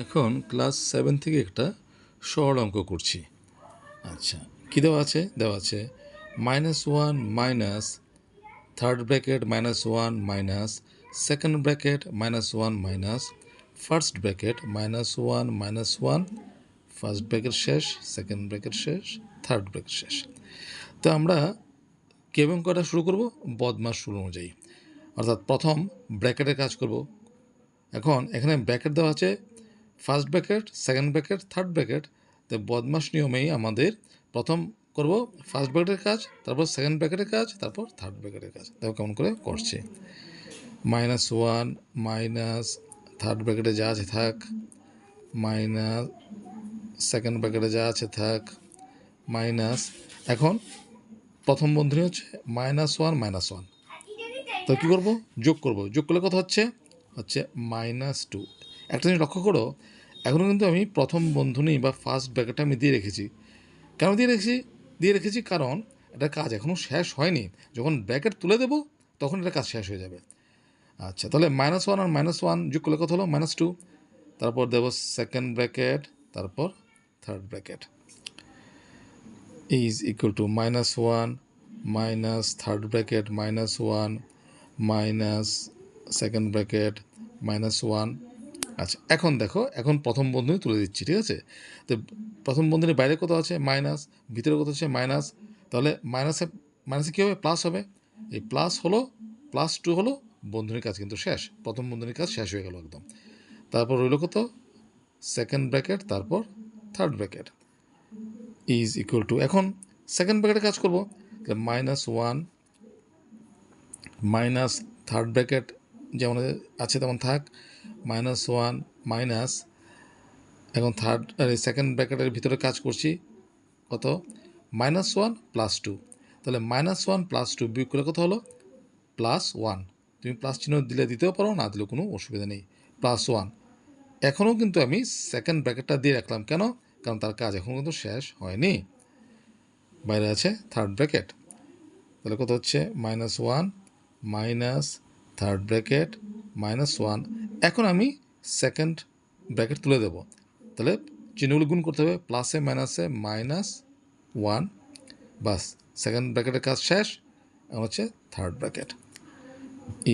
এখন ক্লাস 7 থেকে একটা সরল অঙ্ক করছি। আচ্ছা, কী দেওয়া আছে? -1 minus third bracket -1 minus second bracket -1 minus first bracket -1 -1 first bracket শেষ, সেকেন্ড ব্র্যাকেট শেষ, থার্ড ব্র্যাকেট শেষ। তো আমরা কেমন করা শুরু করব? বদমাস রুল অনুযায়ী, অর্থাৎ প্রথম ব্র্যাকেটের কাজ করব। এখন এখানে ব্র্যাকেট দেওয়া আছে first bracket, second bracket, third bracket. তো বদমাস নিয়মেই আমাদের প্রথম করব ফার্স্ট ব্র্যাকেটের কাজ, তারপর সেকেন্ড ব্র্যাকেটের কাজ, তারপর থার্ড ব্র্যাকেটের কাজ। দেখো কেমন করে করছে। -1 মাইনাস থার্ড ব্র্যাকেটে যা আছে থাক, মাইনাস সেকেন্ড ব্র্যাকেটে যা আছে থাক, মাইনাস এখন প্রথম বন্ধনী হচ্ছে -1 -1। তো কী করবো? যোগ করব। যোগ করলে কত হচ্ছে -2। একটা জিনিস লক্ষ্য করো, এখনও কিন্তু আমি প্রথম বন্ধনী বা ফার্স্ট ব্র্যাকেটটা আমি দিয়ে রেখেছি। কেন দিয়ে রেখেছি কারণ এটা কাজ এখনও শেষ হয়নি। যখন ব্র্যাকেট তুলে দেবো তখন এটা কাজ শেষ হয়ে যাবে। আচ্ছা, তাহলে -1 আর -1 যোগ করলে কত হলো? -2। তারপর দেবো সেকেন্ড ব্র্যাকেট, তারপর third bracket is equal to -1 minus third bracket -1 minus second bracket -1। আচ্ছা, এখন দেখো, এখন প্রথম বন্ধনী তুলে দিচ্ছি, ঠিক আছে? তো প্রথম বন্ধনীর বাইরে কত আছে? মাইনাস, ভিতরে কত আছে? মাইনাস। তাহলে মাইনাসে কী হবে? প্লাস হবে। এই প্লাস হলো, +2 হলো, বন্ধনীর কাজ কিন্তু শেষ। প্রথম বন্ধনীর কাজ শেষ হয়ে গেল একদম। তারপর রইল কত? সেকেন্ড ব্র্যাকেট, তারপর third bracket is equal to, এখন সেকেন্ড ব্র্যাকেটের কাজ করবো। তাহলে -1 মাইনাস থার্ড ব্র্যাকেট যেমন আছে তেমন থাক, -1 মাইনাস এখন সেকেন্ড ব্র্যাকেটের ভিতরে কাজ করছি কত? -1 +2। তাহলে -1 +2 বিয়োগ করলে কত হলো? +1। তুমি প্লাস চিহ্ন দিলে দিতেও পারো, না দিলেও কোনো অসুবিধা নেই। +1। এখনও কিন্তু আমি সেকেন্ড ব্র্যাকেটটা দিয়ে রাখলাম, কেন? কারণ তার কাজ এখনও কিন্তু শেষ হয়নি। বাইরে আছে থার্ড ব্র্যাকেট। তাহলে কত হচ্ছে? -1 মাইনাস থার্ড ব্র্যাকেট -1। এখন আমি সেকেন্ড ব্র্যাকেট তুলে দেবো। তাহলে চিহ্নগুলো গুণ করতে হবে, প্লাসে মাইনাসে -1, বাস সেকেন্ড ব্র্যাকেটের কাজ শেষ। এখন হচ্ছে third bracket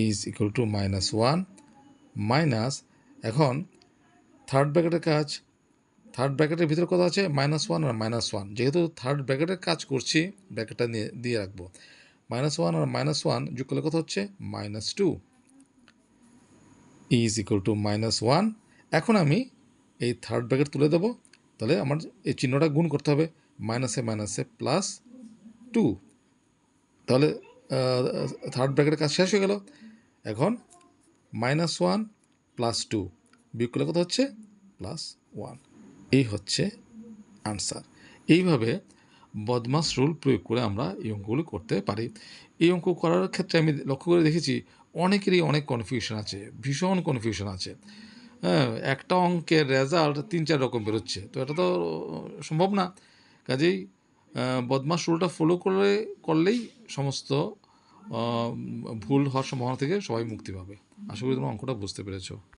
is equal to -1 minus, এখন থার্ড ব্র্যাকেটের কাজ, থার্ড ব্র্যাকেটের ভিতরে কত আছে? -1 আর -1। যেহেতু থার্ড ব্র্যাকেটের কাজ করছি, ব্র্যাকেটটা দিয়ে রাখবো। -1 আর -1 যোগ করলে কত হচ্ছে? -2 ইজ ইকুয়াল টু -1। এখন আমি এই থার্ড ব্র্যাকেট তুলে দেবো। তাহলে আমার এই চিহ্নটা গুণ করতে হবে, মাইনাসে মাইনাসে +2। তাহলে থার্ড ব্র্যাকেটের কাজ শেষ হয়ে গেল। এখন -1 +2 বিয়োগ করলে কত হচ্ছে? +1। এই হচ্ছে আনসার। এইভাবে বদমাস রুল প্রয়োগ করে আমরা এই অঙ্কগুলো করতে পারি। এই অঙ্ক করার ক্ষেত্রে আমি লক্ষ্য করে দেখেছি অনেকেরই অনেক কনফিউশন আছে, ভীষণ কনফিউশন আছে। হ্যাঁ, একটা অঙ্কের রেজাল্ট 3-4 রকম বেরোচ্ছে, তো এটা তো সম্ভব না। কাজেই বদমাস রুলটা ফলো করলেই সমস্ত ভুল হওয়ার সম্ভাবনা থেকে সবাই মুক্তি পাবে। আশা করি তোমরা অঙ্কটা বুঝতে পেরেছো।